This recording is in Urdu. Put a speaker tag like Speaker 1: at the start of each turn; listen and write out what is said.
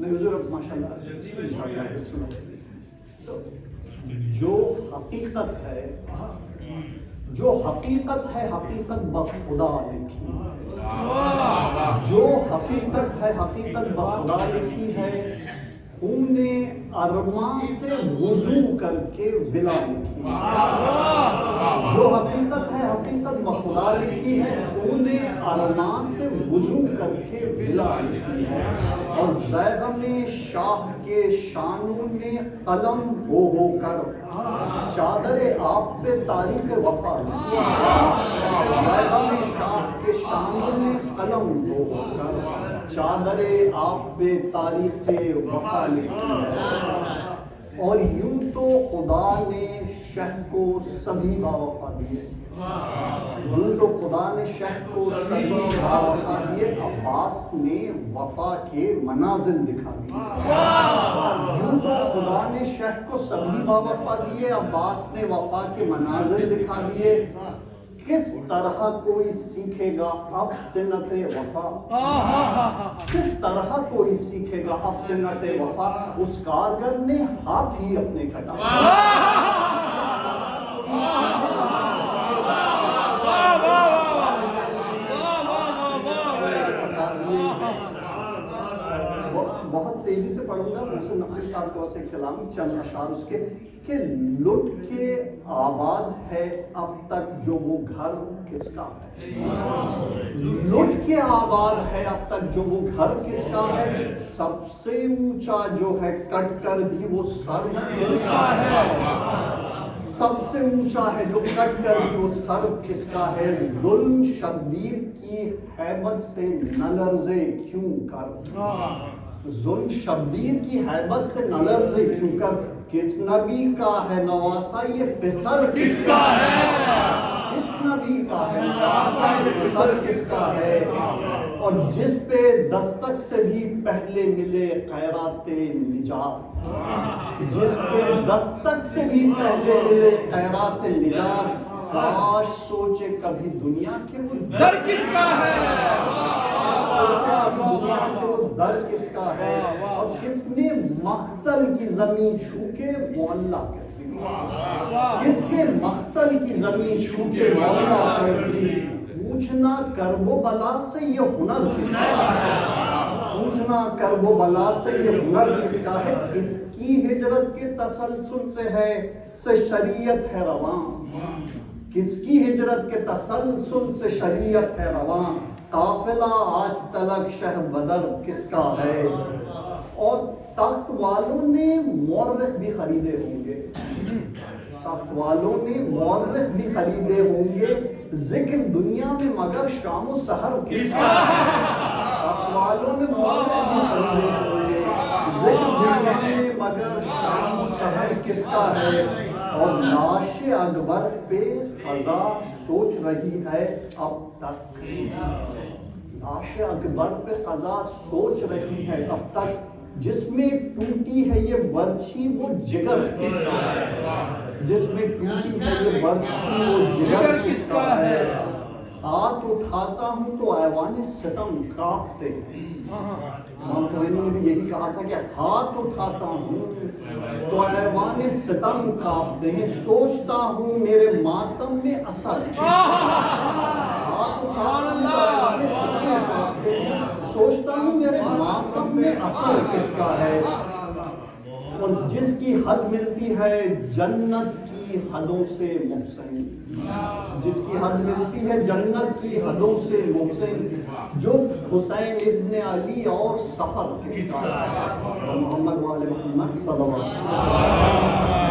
Speaker 1: میں حضور ماشاء اللہ جو حقیقت ہے حقیقت بخدا لکھی ہے، جو حقیقت ہے حقیقت بخدا لکھی ہے، خون ارماں سے وضو کر کے ولا لکھی ہے۔ جو حقیقت ہے حقیقت بخدا لکھی ہے، خون ارماں سے وضو کر کے ولا لکھی ہے، اور زیغم شاہ کے شانوں نے قلم ہو کر چادر آپ پہ تاریخ وفا لکھی ہے۔ زیغم شاہ کے شانوں نے قلم ہو کر چادر آپ پہ تاریخ وفا لکھی ہے، اور یوں تو خدا نے شہ کو سبھی باوفا دیے، یوں تو خدا نے شہ کو سبھی باوفا دیے، عباس نے وفا کے منازل دکھا دیے۔ یوں تو خدا نے شہ کو سبھی باوفا دیے، عباس نے وفا کے منازل دکھا دیے، کس طرح کوئی سیکھے گا اب سنت وفا، کس طرح کوئی سیکھے گا اب سنت وفا، اس کارگر نے ہاتھ ہی اپنے کٹا۔ بہت تیزی سے پڑھوں گا، محسن نقوی صاحب کا سے کلام، چند اشعار اس کے، کہ لٹ کے آباد ہے اب تک جو وہ گھر کس کا ہے، لٹ کے آباد ہے اب تک جو وہ گھر کس کا ہے، سب سے اونچا جو ہے کٹ کر بھی وہ سر کس کا ہے، سب سے اونچا ہے جو کٹ کر بھی وہ سر کس کا ہے، ظلم شبیر کی ہیبت سے نہ لرزے کیوں کر، ظلم شبیر کی حیبت سے نہ لرزے کیوں کر، کس نبی کا ہے نواسا یہ پسر کس کا ہے، کس نبی کا ہے نواسا یہ پسر کس کا ہے، اور جس پہ دستک سے بھی پہلے ملے خیرات نجات، جس پہ دستک سے بھی پہلے ملے خیرات نجات، کاش سوچے کبھی دنیا کے وہ در کس کا ہے، سوچے ابھی دنیا کے وہ در کس کا ہے، اور کس نے مقتل کی زمین چھو کے معلّہ کر دی، کس نے مقتل کی زمین چھو کے معلّہ کر دی، پوچھنا کرب و بلا سے یہ ہنر کس کا ہے، پوچھنا کرب و بلا سے یہ ہنر کس کا ہے، کس کی ہجرت کے تسلسل سے ہے سے شریعت ہے رواں، کس کی ہجرت کے تسلسل سے شریعت ہے رواں، قافلہ آج تلک شہ بدر کس کا ہے، اور تخت والوں نے مورخ بھی خریدے ہوں گے، تخت والوں نے مورخ بھی خریدے ہوں گے، ذکر دنیا میں مگر شام و سحر کس کا ہے، تخت والوں نے مورخ بھی خریدے ہوں گے، ذکر دنیا میں مگر شام و سحر کس کا ہے، اور لاش اکبر پہ قضا سوچ رہی ہے اب تک، لاش اکبر پہ قضا سوچ رہی ہے اب تک، جس میں ٹوٹی ہے یہ برچھی وہ جگر کس کا ہے، جس میں ٹوٹی ہے یہ برچھی وہ جگر کس کا ہے، ہاتھ اٹھاتا ہوں تو ایوان ستم کانپتے ہیں، امام خمینی نے بھی یہی کہا تھا کہ ہاتھ اٹھاتا ہوں تو ایوان ستم کانپتے ہیں، سوچتا ہوں میرے ماتم میں اثر کس کا ہے، ہاتھ اٹھاتا ہوں تو ایوان ستم کانپتے ہیں، سوچتا ہوں میرے ماتم میں اثر کس کا ہے، اور جس کی حد ملتی ہے جنت کی حدوں سے محسن، جس کی حد ملتی ہے جنت کی حدوں سے محسن، جو حسین ابن علی اور سفر کس کا ہے، محمد وآل محمد صلی اللہ علیہ وسلم۔